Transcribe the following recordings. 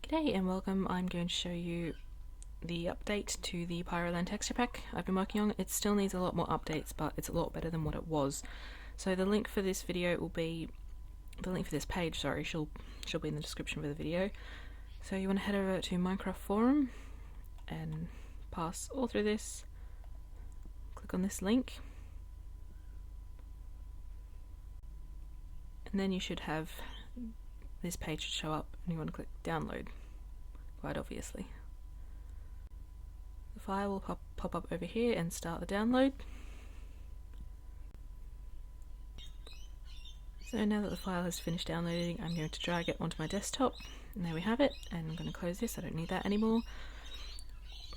G'day and welcome. I'm going to show you the update to the Pyroland texture pack I've been working on. It still needs a lot more updates, but it's a lot better than what it was. So the link for this video will be, the link for this page, sorry, she'll be in the description for the video. So you want to head over to Minecraft forum and pass all through this, click on this link, and then you should have this page should show up and you want to click download, quite obviously. The file will pop up over here and start the download. So now that the file has finished downloading, I'm going to drag it onto my desktop, and there we have it. And I'm going to close this, I don't need that anymore.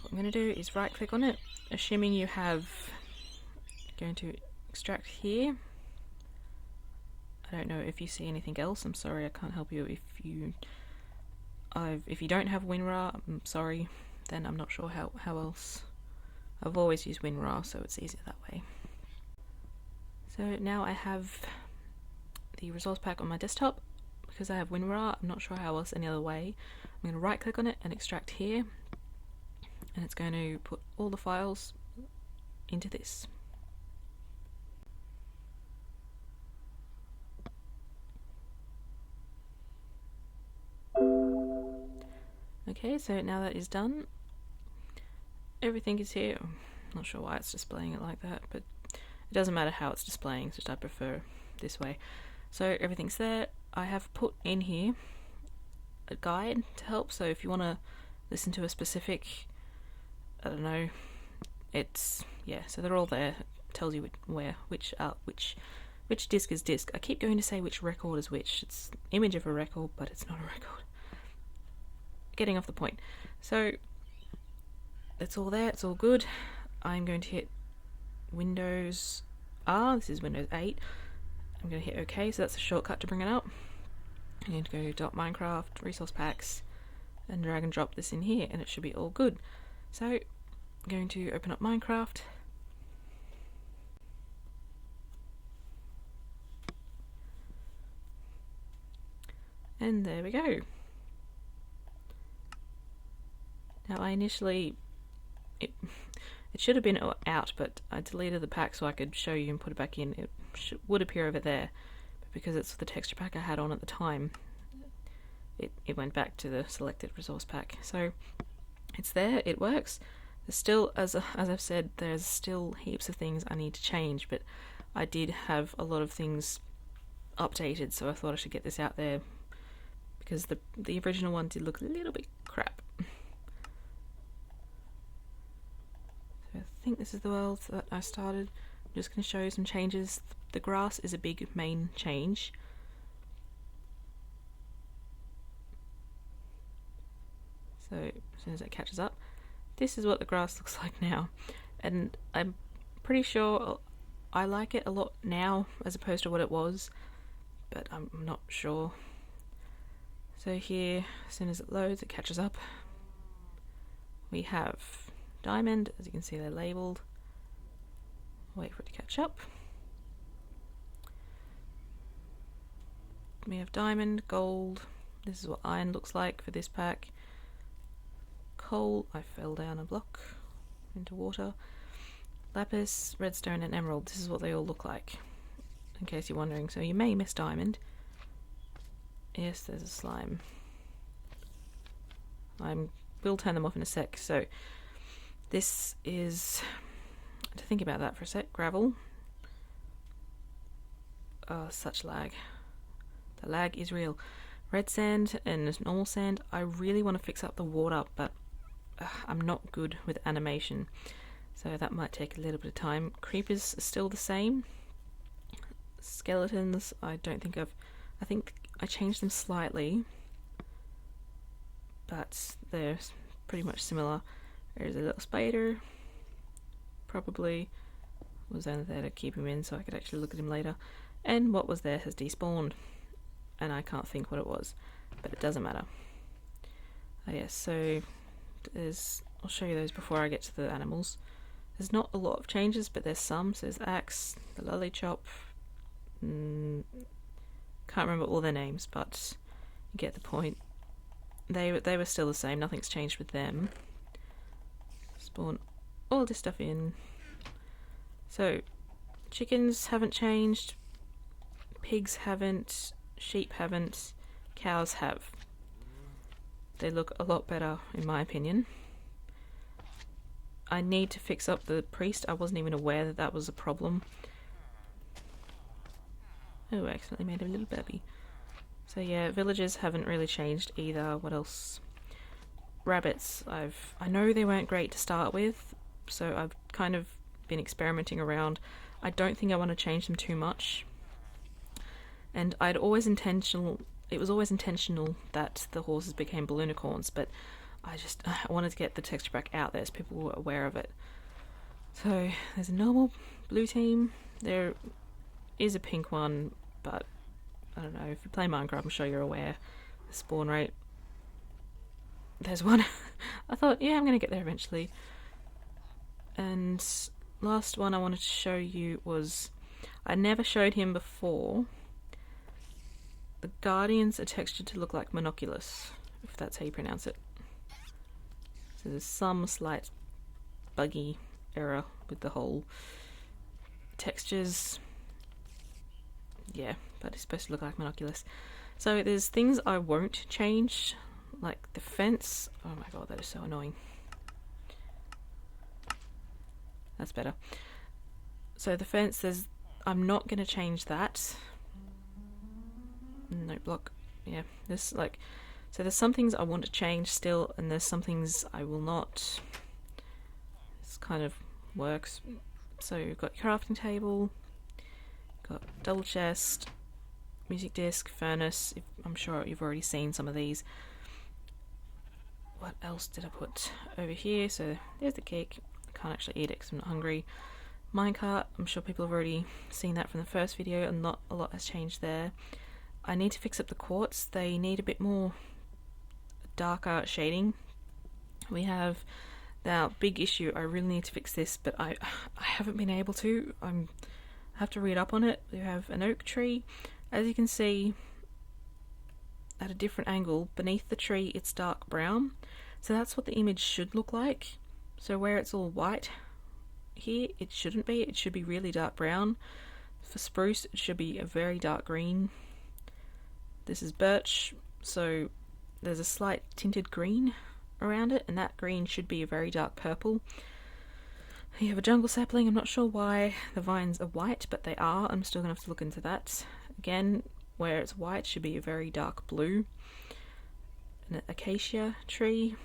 What I'm going to do is right click on it, assuming you have, going to extract here. I don't know if you see anything else, I'm sorry, I can't help you. If you don't have WinRAR, I'm sorry, then I'm not sure how else. I've always used WinRAR, so it's easier that way. So now I have the resource pack on my desktop. Because I have WinRAR, I'm not sure how else any other way. I'm going to right click on it and extract here, and it's going to put all the files into this. Okay, so now that is done, everything is here. I'm not sure why it's displaying it like that, but it doesn't matter how it's displaying, it's just I prefer this way. So everything's there. I have put in here a guide to help, so if you want to listen to a specific, I don't know, it's, yeah, so they're all there. It tells you which disc is disc. I keep going to say which record is which. It's image of a record, but it's not a record. Getting off the point. So it's all there, it's all good. I'm going to hit Windows R, this is Windows 8. I'm going to hit OK, so that's a shortcut to bring it up. I'm going to go .minecraft, resource packs, and drag and drop this in here, and it should be all good. So I'm going to open up Minecraft. And there we go. Now I initially, it should have been out, but I deleted the pack so I could show you and put it back in. It would appear over there, but because it's the texture pack I had on at the time, it went back to the selected resource pack. So it's there, it works. There's still, as I've said, there's still heaps of things I need to change, but I did have a lot of things updated, so I thought I should get this out there because the original one did look a little bit crap. I think this is the world that I started. I'm just going to show you some changes. The grass is a big main change. So as soon as it catches up, this is what the grass looks like now. And I'm pretty sure I like it a lot now as opposed to what it was, but I'm not sure. So here, as soon as it loads, it catches up. We have diamond, as you can see they're labelled. Wait for it to catch up. We have diamond, gold, this is what iron looks like for this pack. Coal, I fell down a block into water. Lapis, redstone and emerald, this is what they all look like, in case you're wondering. So you may miss diamond. Yes, there's a slime. We'll turn them off in a sec. So this is, to think about that for a sec, gravel. Oh, such lag. The lag is real. Red sand and normal sand, I really want to fix up the water, but I'm not good with animation, so that might take a little bit of time. Creepers are still the same. Skeletons, I think I changed them slightly, but they're pretty much similar. There's a little spider, probably was only there to keep him in so I could actually look at him later, and what was there has despawned, and I can't think what it was, but it doesn't matter. Oh yes, so I'll show you those before I get to the animals. There's not a lot of changes, but there's some. So there's the axe, the lollychop, can't remember all their names, but you get the point. they were still the same. Nothing's changed with them. Spawn all this stuff in. So chickens haven't changed, pigs haven't, sheep haven't, cows have. They look a lot better in my opinion. I need to fix up the priest. I wasn't even aware that that was a problem. Oh, I accidentally made a little baby. So yeah, villagers haven't really changed either. What else? Rabbits, I know they weren't great to start with, so I've kind of been experimenting around. I don't think I want to change them too much. And it was always intentional that the horses became balloonicorns, but I wanted to get the texture back out there so people were aware of it. So there's a normal blue team. There is a pink one, but I don't know, if you play Minecraft, I'm sure you're aware. The spawn rate. There's one. I thought, yeah, I'm going to get there eventually. And last one I wanted to show you was, I never showed him before. The Guardians are textured to look like Monoculus, if that's how you pronounce it. So there's some slight buggy error with the whole textures. Yeah, but it's supposed to look like Monoculus. So there's things I won't change, like the fence. Oh my god, that is so annoying. That's better. So the fence, I'm not going to change that. No block. Yeah, so there's some things I want to change still, and there's some things I will not. This kind of works. So you've got your crafting table, got double chest, music disc, furnace. I'm sure you've already seen some of these. What else did I put over here? So there's the cake. I can't actually eat it because I'm not hungry. Minecart, I'm sure people have already seen that from the first video, and not a lot has changed there. I need to fix up the quartz. They need a bit more darker shading. We have now big issue. I really need to fix this, but I haven't been able to. I have to read up on it. We have an oak tree. As you can see, at a different angle beneath the tree, it's dark brown. So that's what the image should look like. So where it's all white here, it shouldn't be. It should be really dark brown. For spruce, it should be a very dark green. This is birch, so there's a slight tinted green around it, and that green should be a very dark purple. You have a jungle sapling. I'm not sure why the vines are white, but they are. I'm still going to have to look into that. Again, where it's white should be a very dark blue. An acacia tree.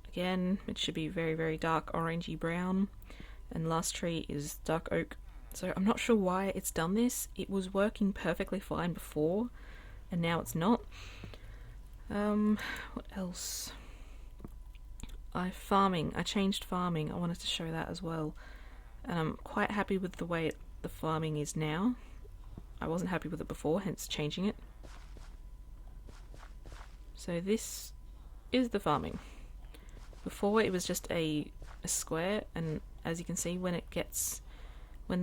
Again, it should be very, very dark orangey brown. And last tree is dark oak. So I'm not sure why it's done this. It was working perfectly fine before, and now it's not. What else? I changed farming. I wanted to show that as well. And I'm quite happy with the way the farming is now. I wasn't happy with it before, hence changing it. So this is the farming. Before it was just a square, and as you can see, when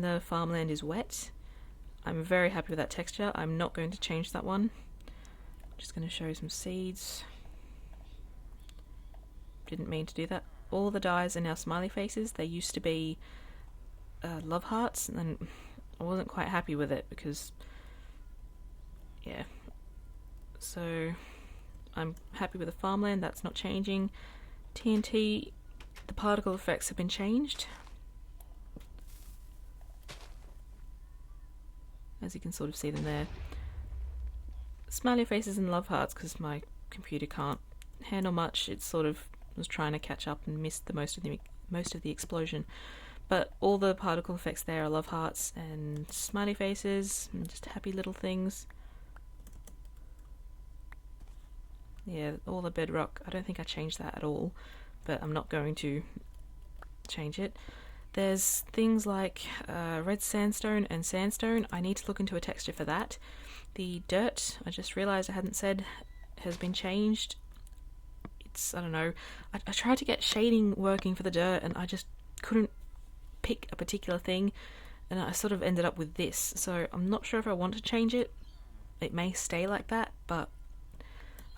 the farmland is wet, I'm very happy with that texture. I'm not going to change that one. I'm just going to show some seeds. Didn't mean to do that. All the dyes are now smiley faces. They used to be love hearts, and then I wasn't quite happy with it because, yeah. So I'm happy with the farmland. That's not changing. TNT, the particle effects have been changed. As you can sort of see them there. Smiley faces and love hearts, because my computer can't handle much. It sort of was trying to catch up and missed the most of the explosion. But all the particle effects there are love hearts and smiley faces and just happy little things. Yeah, all the bedrock, I don't think I changed that at all, but I'm not going to change it. There's things like red sandstone and sandstone. I need to look into a texture for that. The dirt, I just realised I hadn't said, has been changed. I don't know, I tried to get shading working for the dirt and I just couldn't pick a particular thing, and I sort of ended up with this. So I'm not sure if I want to change it. It may stay like that, but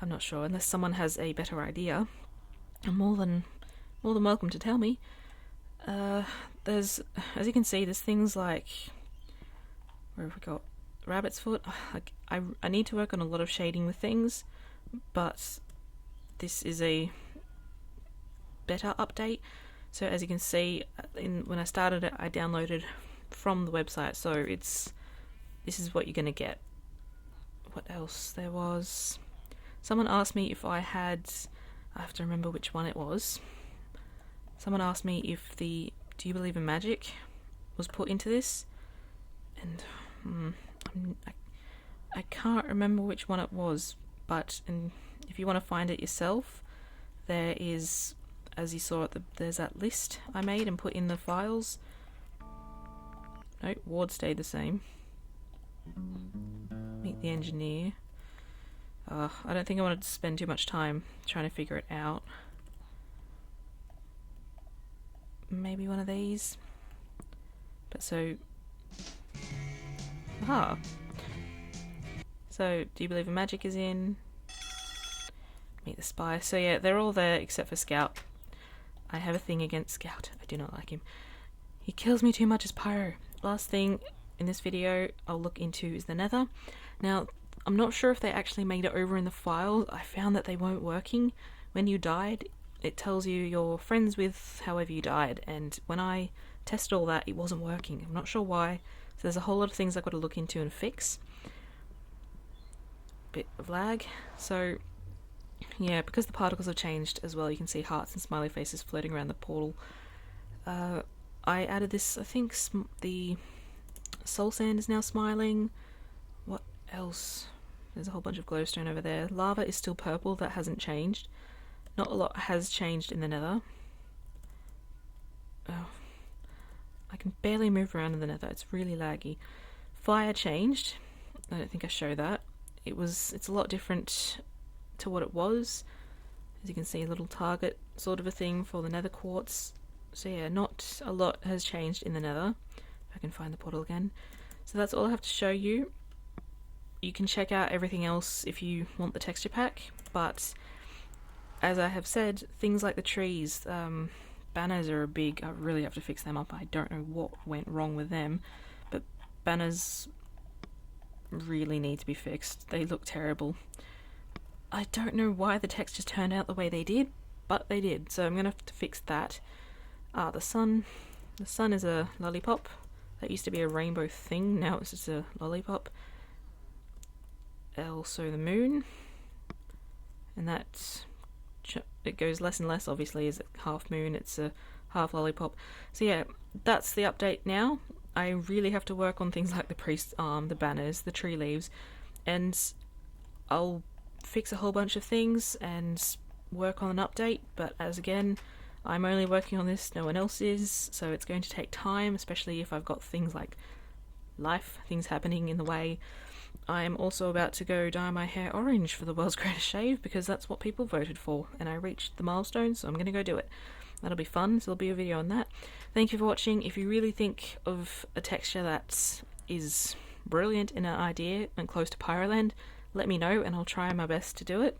I'm not sure, unless someone has a better idea. I'm more than welcome to tell me. There's, as you can see, there's things like, where have we got? Rabbit's foot. I need to work on a lot of shading with things, but this is a better update. So as you can see, when I started it, I downloaded from the website, so this is what you're going to get. What else there was? Someone asked me if I have to remember which one it was. Someone asked me if the Do You Believe in Magic was put into this, and I can't remember which one it was, but if you want to find it yourself, there is, as you saw, there's that list I made and put in the files. Nope, Ward stayed the same. Meet the engineer. I don't think I wanted to spend too much time trying to figure it out. Maybe one of these. But so... Aha! So, Do You Believe in Magic is in. Meet the Spy. So yeah, they're all there except for Scout. I have a thing against Scout. I do not like him. He kills me too much as Pyro. Last thing in this video I'll look into is the Nether. Now, I'm not sure if they actually made it over in the files. I found that they weren't working. When you died, it tells you you're friends with however you died, and when I tested all that, it wasn't working. I'm not sure why. So there's a whole lot of things I've got to look into and fix. Bit of lag. So yeah, because the particles have changed as well, you can see hearts and smiley faces floating around the portal. I added this, I think the soul sand is now smiling. What else? There's a whole bunch of glowstone over there. Lava is still purple, that hasn't changed. Not a lot has changed in the Nether. Oh, I can barely move around in the Nether, it's really laggy. Fire changed. I don't think I show that. It's a lot different to what it was. As you can see, a little target sort of a thing for the Nether quartz. So yeah, not a lot has changed in the Nether. If I can find the portal again. So that's all I have to show you. You can check out everything else if you want the texture pack, but as I have said, things like the trees, banners are I really have to fix them up. I don't know what went wrong with them, but banners really need to be fixed. They look terrible. I don't know why the textures turned out the way they did, but they did, so I'm going to have to fix that. The sun. The sun is a lollipop. That used to be a rainbow thing, now it's just a lollipop. Also the moon. And it goes less and less, obviously, as a half moon, it's a half lollipop. So yeah, that's the update now. I really have to work on things like the priest's arm, the banners, the tree leaves, and I'll fix a whole bunch of things and work on an update, but as again, I'm only working on this, no one else is, so it's going to take time, especially if I've got things like life, things happening in the way. I'm also about to go dye my hair orange for the world's greatest shave, because that's what people voted for, and I reached the milestone, so I'm going to go do it. That'll be fun, so there'll be a video on that. Thank you for watching. If you really think of a texture that is brilliant in an idea and close to Pyroland, let me know and I'll try my best to do it.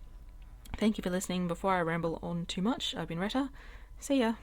Thank you for listening. Before I ramble on too much, I've been Retta. See ya!